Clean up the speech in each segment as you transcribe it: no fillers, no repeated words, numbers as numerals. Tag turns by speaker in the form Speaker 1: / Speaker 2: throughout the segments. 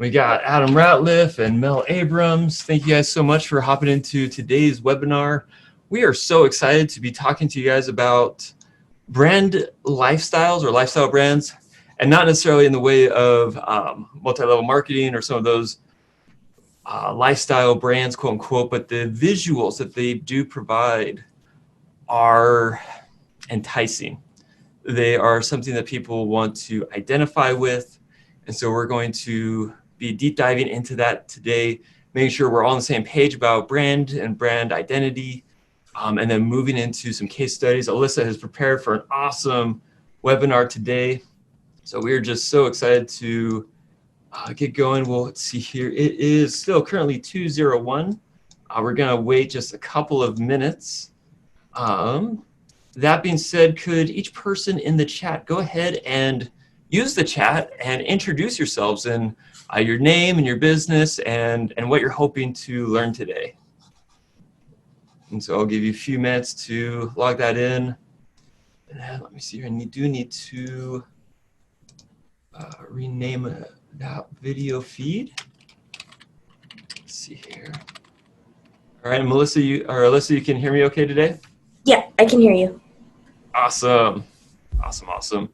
Speaker 1: We got Adam Ratliff and Mel Abrams. Thank you guys so much for hopping into today's webinar. We are so excited to be talking to you guys about brand lifestyles or lifestyle brands, and not necessarily in the way of multi-level marketing or some of those lifestyle brands, quote unquote, but the visuals that they do provide are enticing. They are something that people want to identify with. And so we're going to be deep diving into that today, making sure we're all on the same page about brand and brand identity, and then moving into some case studies. Alyssa has prepared for an awesome webinar today. So we're just so excited to get going. Well, let's see here. It is still currently 2:01. We're going to wait just a couple of minutes. That being said, could each person in the chat go ahead and use the chat and introduce yourselves and your name and your business and what you're hoping to learn today. And so I'll give you a few minutes to log that in. And let me see here. I do need to rename that video feed. Let's see here. All right, Melissa, Alyssa, you can hear me okay today?
Speaker 2: Yeah, I can hear you.
Speaker 1: Awesome. Awesome.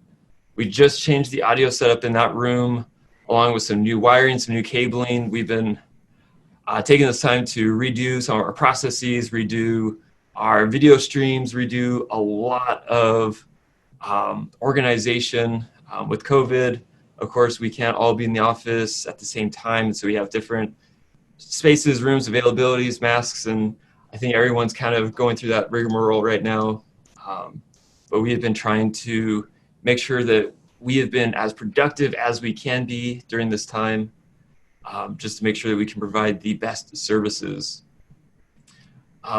Speaker 1: We just changed the audio setup in that room, along with some new wiring, some new cabling. We've been taking this time to redo some of our processes, redo our video streams, redo a lot of organization. With COVID, of course, we can't all be in the office at the same time, so we have different spaces, rooms, availabilities, masks, and I think everyone's kind of going through that rigmarole right now. But we have been trying to make sure that we have been as productive as we can be during this time, just to make sure that we can provide the best services.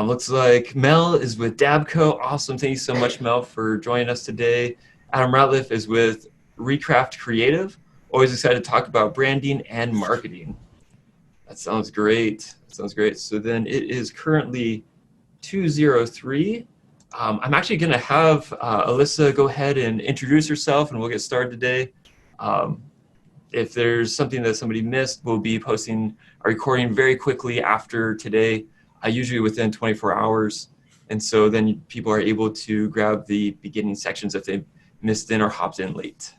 Speaker 1: Looks like Mel is with Dabco. Awesome. Thank you so much, Mel, for joining us today. Adam Ratliff is with Recraft Creative. Always excited to talk about branding and marketing. That sounds great. So then it is currently 2:03. I'm actually going to have Alyssa go ahead and introduce herself, and we'll get started today. If there's something that somebody missed, we'll be posting a recording very quickly after today, usually within 24 hours. And so then people are able to grab the beginning sections if they missed in or hopped in late.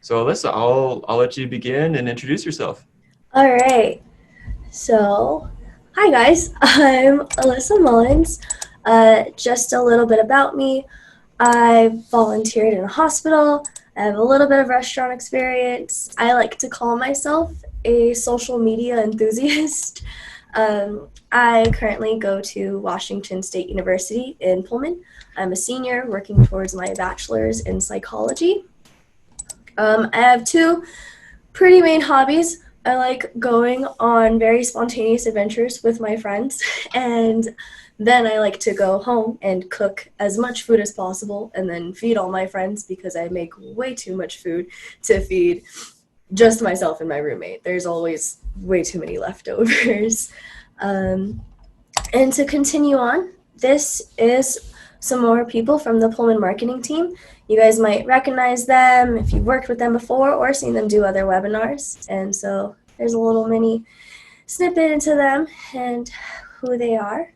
Speaker 1: So Alyssa, I'll let you begin and introduce yourself.
Speaker 2: All right. So, hi guys. I'm Alyssa Mullins. Just a little bit about me. I volunteered in a hospital. I have a little bit of restaurant experience. I like to call myself a social media enthusiast. I currently go to Washington State University in Pullman. I'm a senior working towards my bachelor's in psychology. I have two pretty main hobbies. I like going on very spontaneous adventures with my friends, and then I like to go home and cook as much food as possible and then feed all my friends because I make way too much food to feed just myself and my roommate. There's always way too many leftovers. And to continue on, this is some more people from the Pullman marketing team. You guys might recognize them if you've worked with them before or seen them do other webinars. And so there's a little mini snippet into them and who they are.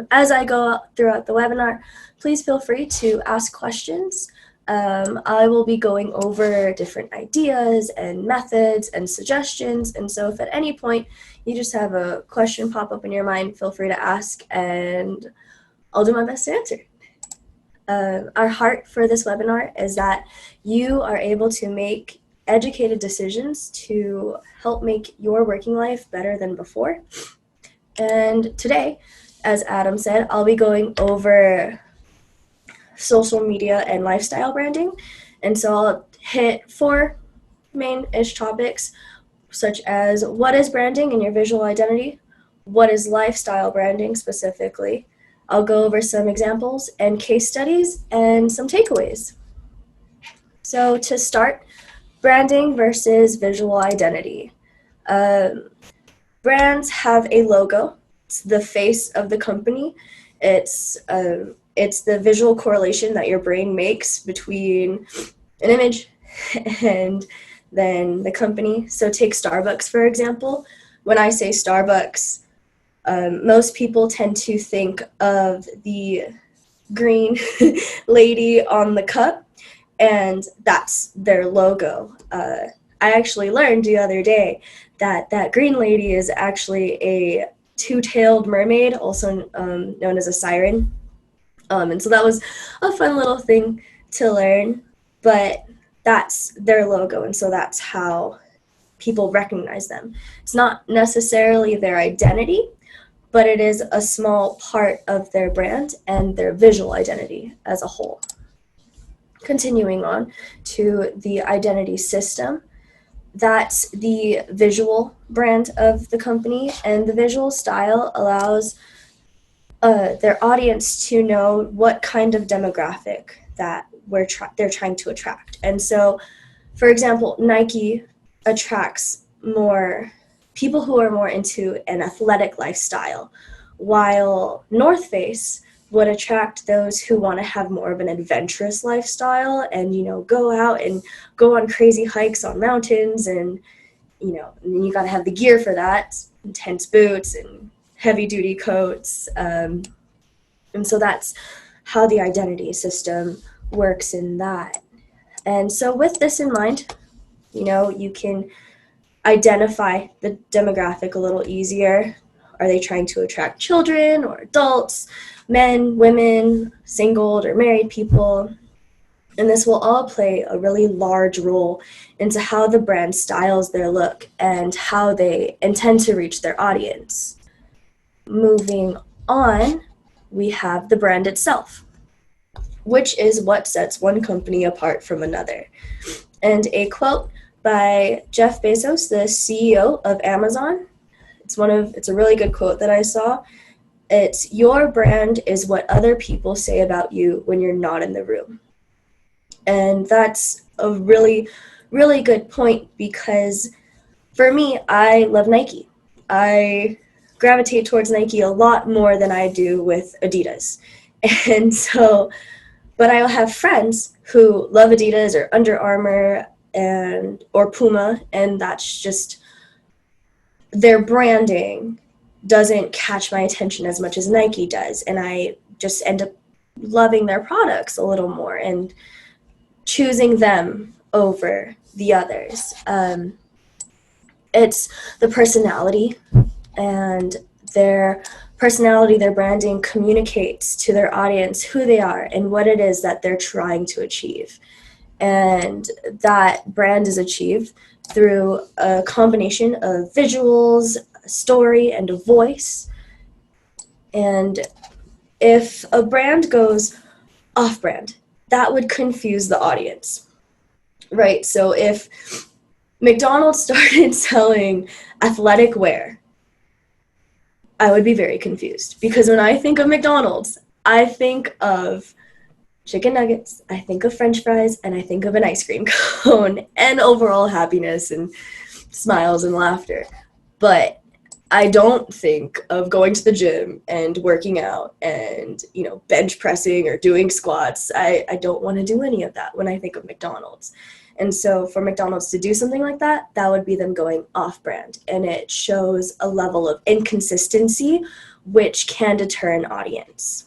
Speaker 2: As I go throughout the webinar, please feel free to ask questions. I will be going over different ideas and methods and suggestions. And so if at any point you just have a question pop up in your mind, feel free to ask and I'll do my best to answer. Our heart for this webinar is that you are able to make educated decisions to help make your working life better than before. And today, as Adam said, I'll be going over social media and lifestyle branding. And so I'll hit 4 main-ish topics, such as what is branding and your visual identity, what is lifestyle branding specifically. I'll go over some examples and case studies and some takeaways. So to start, branding versus visual identity. Brands have a logo. It's the face of the company. It's the visual correlation that your brain makes between an image and than the company. So take Starbucks, for example. When I say Starbucks, most people tend to think of the green lady on the cup, and that's their logo. I actually learned the other day that that green lady is actually a two-tailed mermaid, also known as a siren. And so that was a fun little thing to learn, but that's their logo, and so that's how people recognize them. It's not necessarily their identity, but it is a small part of their brand and their visual identity as a whole. Continuing on to the identity system, that's the visual brand of the company, and the visual style allows their audience to know what kind of demographic that they're trying to attract. And so, for example, Nike attracts more people who are more into an athletic lifestyle, while North Face would attract those who want to have more of an adventurous lifestyle and, go out and go on crazy hikes on mountains, and, and you got to have the gear for that, intense boots and heavy duty coats. And so that's how the identity system works in that. And so with this in mind, you can identify the demographic a little easier. Are they trying to attract children or adults, men, women, single or married people? And this will all play a really large role into how the brand styles their look and how they intend to reach their audience. Moving on, we have the brand itself, which is what sets one company apart from another. And a quote by Jeff Bezos, the CEO of Amazon, it's a really good quote that I saw. It's, "Your brand is what other people say about you when you're not in the room." And that's a really, really good point, because for me, I love Nike. I gravitate towards Nike a lot more than I do with Adidas. And so, but I'll have friends who love Adidas or Under Armour or Puma, and that's just, their branding doesn't catch my attention as much as Nike does, and I just end up loving their products a little more and choosing them over the others. It's the personality, and their personality, their branding communicates to their audience who they are and what it is that they're trying to achieve. And that brand is achieved through a combination of visuals, a story, and a voice. And if a brand goes off-brand, that would confuse the audience, right? So if McDonald's started selling athletic wear, I would be very confused, because when I think of McDonald's, I think of chicken nuggets, I think of French fries, and I think of an ice cream cone and overall happiness and smiles and laughter. But I don't think of going to the gym and working out and, bench pressing or doing squats. I don't want to do any of that when I think of McDonald's. And so for McDonald's to do something like that, that would be them going off-brand. And it shows a level of inconsistency, which can deter an audience.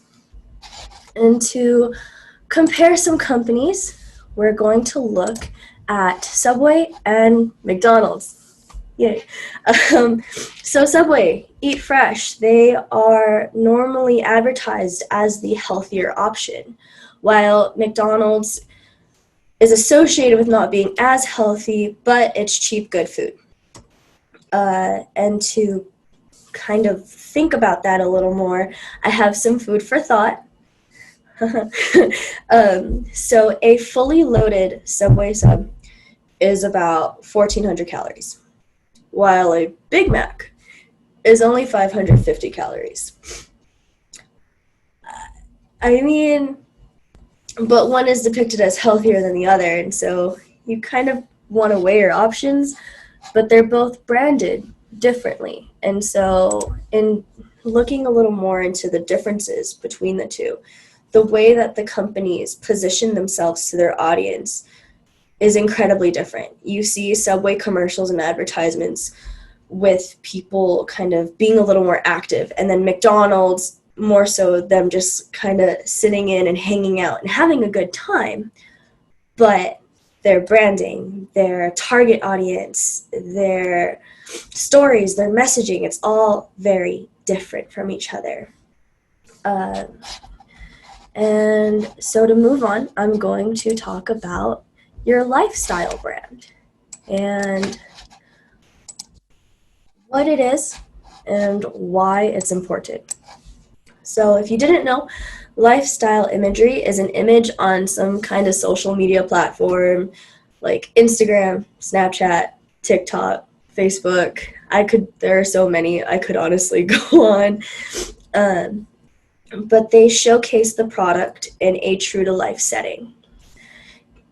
Speaker 2: And to compare some companies, we're going to look at Subway and McDonald's. Yay. So Subway, eat fresh. They are normally advertised as the healthier option, while McDonald's is associated with not being as healthy, but it's cheap, good food. And to kind of think about that a little more, I have some food for thought. So a fully loaded Subway sub is about 1,400 calories, while a Big Mac is only 550 calories. I mean, but one is depicted as healthier than the other, and so you kind of want to weigh your options, but they're both branded differently. And so in looking a little more into the differences between the two, the way that the companies position themselves to their audience is incredibly different. You see Subway commercials and advertisements with people kind of being a little more active, and then McDonald's more so them just kind of sitting in and hanging out and having a good time. But their branding, their target audience, their stories, their messaging, it's all very different from each other. And so to move on, I'm going to talk about your lifestyle brand and what it is and why it's important. So if you didn't know, lifestyle imagery is an image on some kind of social media platform like Instagram, Snapchat, TikTok, Facebook. There are so many, I could honestly go on. But they showcase the product in a true-to-life setting.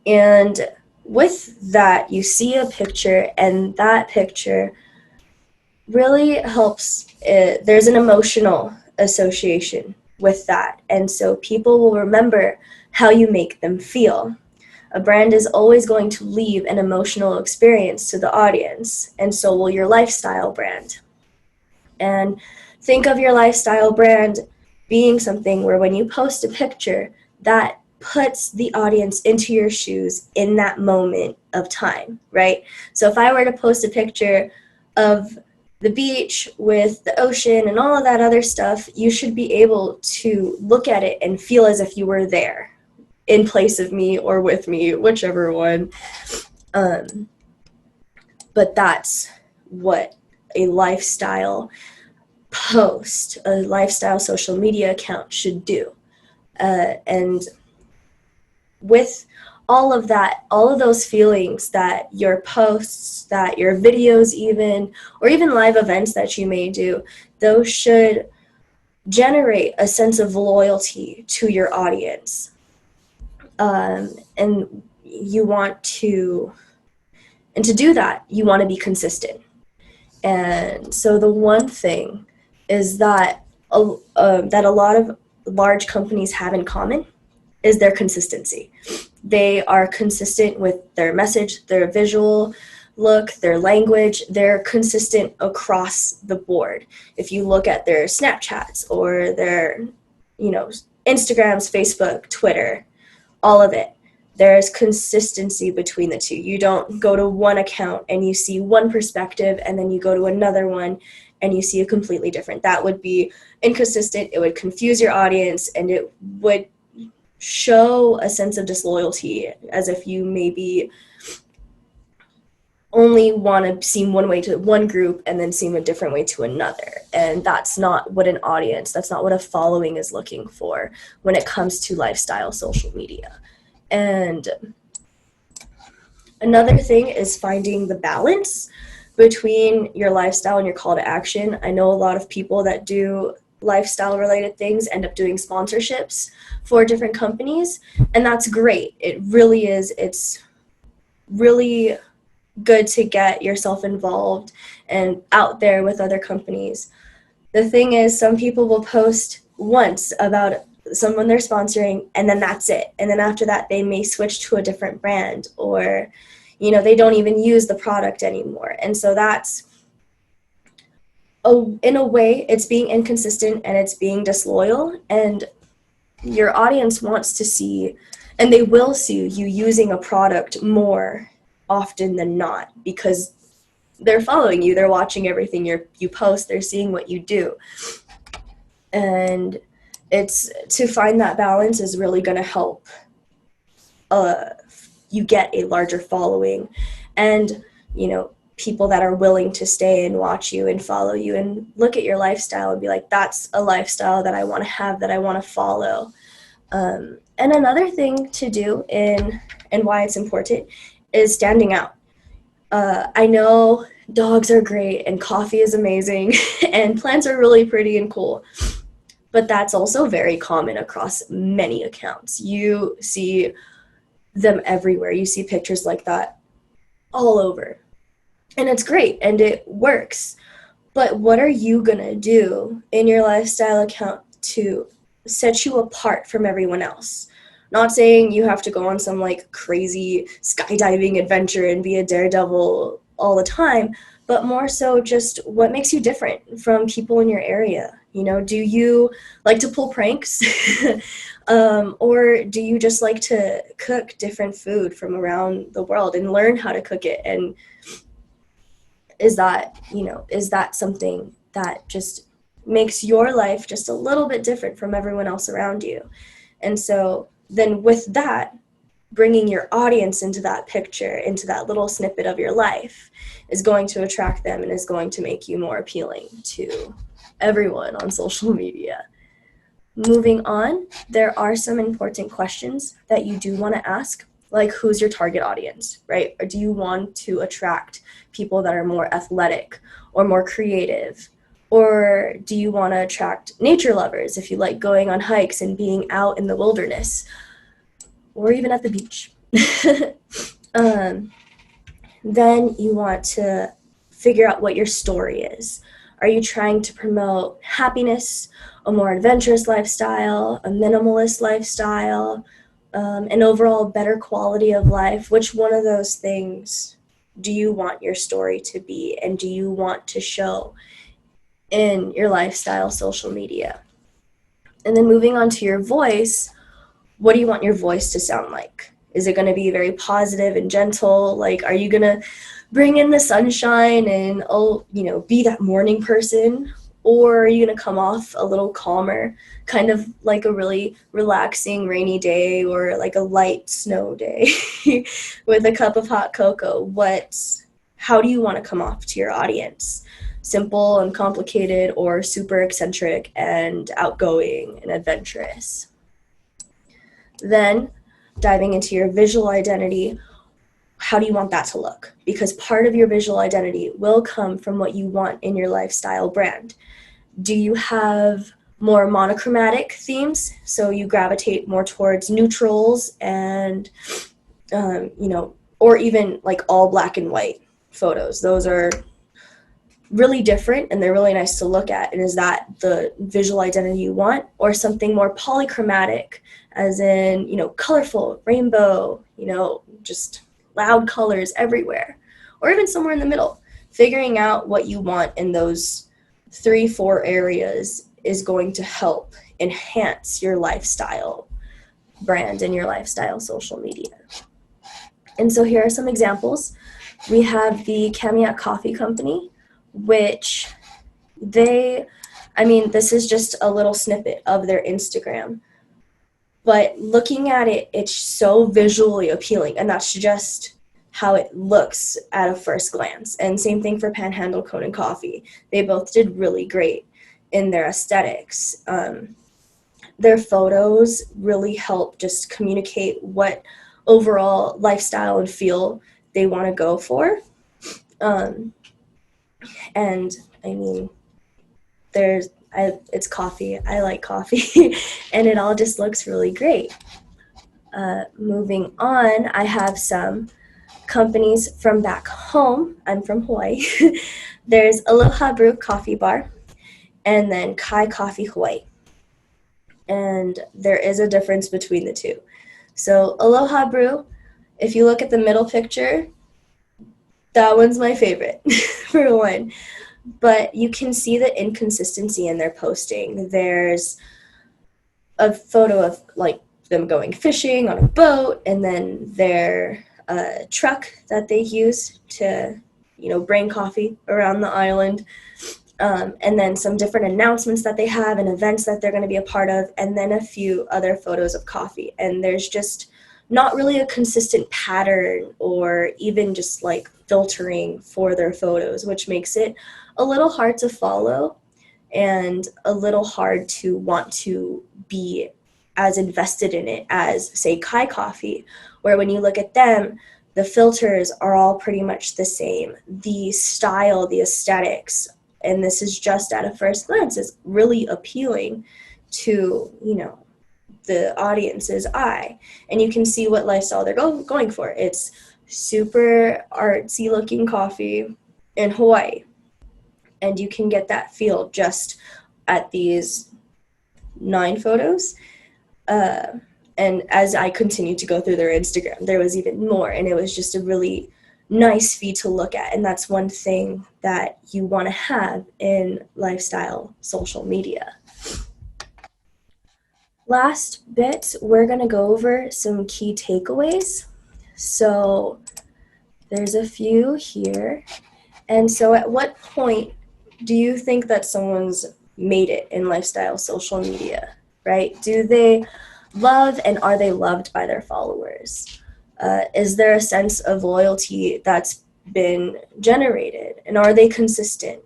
Speaker 2: And with that, you see a picture, and that picture really helps. There's an emotional association with that, and so people will remember how you make them feel. A brand is always going to leave an emotional experience to the audience, and so will your lifestyle brand. And think of your lifestyle brand being something where when you post a picture, that puts the audience into your shoes in that moment of time, right? So if I were to post a picture of the beach with the ocean and all of that other stuff, you should be able to look at it and feel as if you were there in place of me or with me, whichever one. But that's what a lifestyle post, a lifestyle social media account should do. And with all of that, all of those feelings that your posts, that your videos even, or even live events that you may do, those should generate a sense of loyalty to your audience. And you want to, and to do that, you want to be consistent. And so the one thing is that that a lot of large companies have in common is their consistency. They are consistent with their message, their visual look, their language. They're consistent across the board. If you look at their Snapchats or their, Instagrams, Facebook, Twitter, all of it, there's consistency between the two. You don't go to one account and you see one perspective and then you go to another one and you see a completely different. That would be inconsistent. It would confuse your audience, and it would show a sense of disloyalty, as if you maybe only want to seem one way to one group and then seem a different way to another. And that's not what an audience, that's not what a following is looking for when it comes to lifestyle social media. And another thing is finding the balance between your lifestyle and your call to action. I know a lot of people that do lifestyle related things end up doing sponsorships for different companies, and that's great. It really is. It's really good to get yourself involved and out there with other companies. The thing is, some people will post once about someone they're sponsoring, and then that's it. And then after that, they may switch to a different brand, or they don't even use the product anymore. And so that's, in a way, it's being inconsistent and it's being disloyal, and your audience wants to see, and they will see you using a product more often than not, because they're following you, they're watching everything you post, they're seeing what you do. And it's, to find that balance is really going to help you get a larger following, and people that are willing to stay and watch you and follow you and look at your lifestyle and be like, that's a lifestyle that I want to have, that I want to follow. And another thing to do and why it's important is standing out. I know dogs are great and coffee is amazing and plants are really pretty and cool, but that's also very common across many accounts. You see them everywhere. You see pictures like that all over. And it's great and it works. But what are you going to do in your lifestyle account to set you apart from everyone else? Not saying you have to go on some like crazy skydiving adventure and be a daredevil all the time, but more so just what makes you different from people in your area. Do you like to pull pranks? Or do you just like to cook different food from around the world and learn how to cook it? And is that something that just makes your life just a little bit different from everyone else around you? And so then with that, bringing your audience into that picture, into that little snippet of your life, is going to attract them and is going to make you more appealing to everyone on social media. Moving on, there are some important questions that you do want to ask, like who's your target audience, right? Or do you want to attract people that are more athletic or more creative? Or do you want to attract nature lovers if you like going on hikes and being out in the wilderness or even at the beach? Then you want to figure out what your story is. Are you trying to promote happiness, a more adventurous lifestyle, a minimalist lifestyle, an overall better quality of life? Which one of those things do you want your story to be, and do you want to show in your lifestyle social media? And then moving on to your voice, what do you want your voice to sound like? Is it going to be very positive and gentle? Like, are you going to bring in the sunshine and, be that morning person? Or are you going to come off a little calmer, kind of like a really relaxing rainy day or like a light snow day with a cup of hot cocoa? How do you want to come off to your audience? Simple and complicated, or super eccentric and outgoing and adventurous? Then diving into your visual identity, how do you want that to look? Because part of your visual identity will come from what you want in your lifestyle brand. Do you have more monochromatic themes? So you gravitate more towards neutrals and, or even like all black and white photos. Those are really different and they're really nice to look at. And is that the visual identity you want? Or something more polychromatic, as in, colorful, rainbow, just loud colors everywhere? Or even somewhere in the middle. Figuring out what you want in those 3-4 areas is going to help enhance your lifestyle brand and your lifestyle social media. And so here are some examples. We have the Kamiak Coffee Company, which this is just a little snippet of their Instagram. But looking at it, it's so visually appealing, and that's just how it looks at a first glance. And same thing for Panhandle Cone and Coffee. They both did really great in their aesthetics. Their photos really help just communicate what overall lifestyle and feel they want to go for. It's coffee. I like coffee, and it all just looks really great. Moving on, I have some companies from back home. I'm from Hawaii. There's Aloha Brew Coffee Bar, and then Kai Coffee Hawaii. And there is a difference between the two. So Aloha Brew, if you look at the middle picture, that one's my favorite, for one. But you can see the inconsistency in their posting. There's a photo of like them going fishing on a boat, and then their truck that they use to, bring coffee around the island. And then some different announcements that they have and events that they're going to be a part of, and then a few other photos of coffee. And there's just not really a consistent pattern or even just like filtering for their photos, which makes it a little hard to follow and a little hard to want to be as invested in it as, say, Kai Coffee, where when you look at them, the filters are all pretty much the same. The style, the aesthetics, and this is just at a first glance, is really appealing to, the audience's eye. And you can see what lifestyle they're going for. It's super artsy looking coffee in Hawaii. And you can get that feel just at these 9 photos. And as I continued to go through their Instagram, there was even more, and it was just a really nice feed to look at. And that's one thing that you want to have in lifestyle social media. Last bit, we're going to go over some key takeaways. So there's a few here. And so at what point do you think that someone's made it in lifestyle social media, right? Do they love and are they loved by their followers? Is there a sense of loyalty that's been generated, and are they consistent?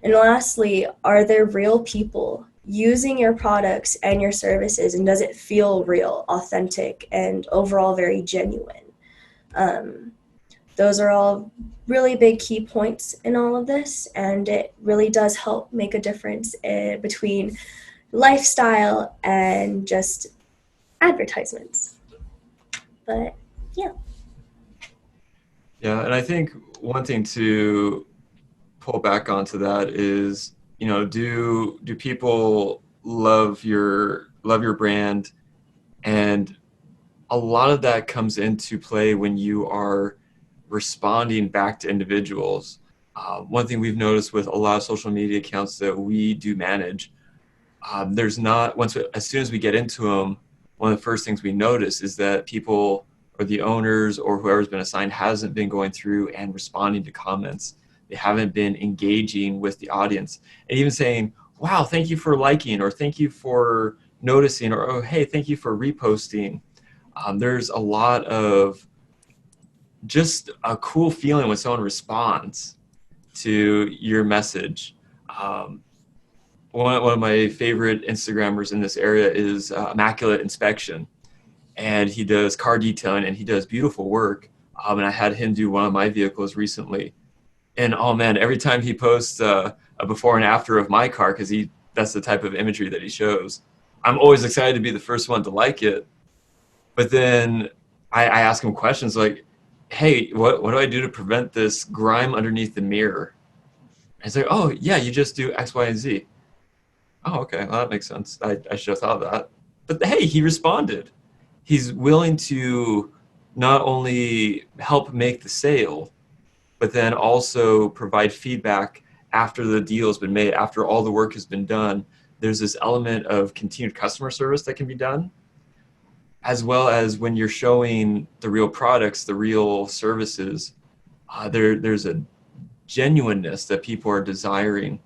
Speaker 2: And lastly, are there real people using your products and your services, and does it feel real, authentic, and overall very genuine? Um, those are all really big key points in all of this, and it really does help make a difference between lifestyle and just advertisements. But yeah.
Speaker 1: Yeah, and I think one thing to pull back onto that is, do people love your brand? And a lot of that comes into play when you are responding back to individuals. One thing we've noticed with a lot of social media accounts that we do manage, there's not as soon as we get into them, one of the first things we notice is that people or the owners or whoever's been assigned hasn't been going through and responding to comments. They haven't been engaging with the audience and even saying, wow, thank you for liking, or thank you for noticing, or oh, hey, thank you for reposting. There's a lot of just a cool feeling when someone responds to your message. Um, one of my favorite Instagrammers in this area is Immaculate Inspection, and he does car detailing and he does beautiful work. And I had him do one of my vehicles recently, and oh man, every time he posts a before and after of my car, because that's the type of imagery that he shows, I'm always excited to be the first one to like it. But then I ask him questions like, hey, what do I do to prevent this grime underneath the mirror? And he's like, oh yeah, you just do X, Y, and Z. Oh, okay, well, that makes sense. I should have thought of that. But hey, he responded. He's willing to not only help make the sale, but then also provide feedback after the deal has been made, after all the work has been done. There's this element of continued customer service that can be done, as well as when you're showing the real products, the real services. There's a genuineness that people are desiring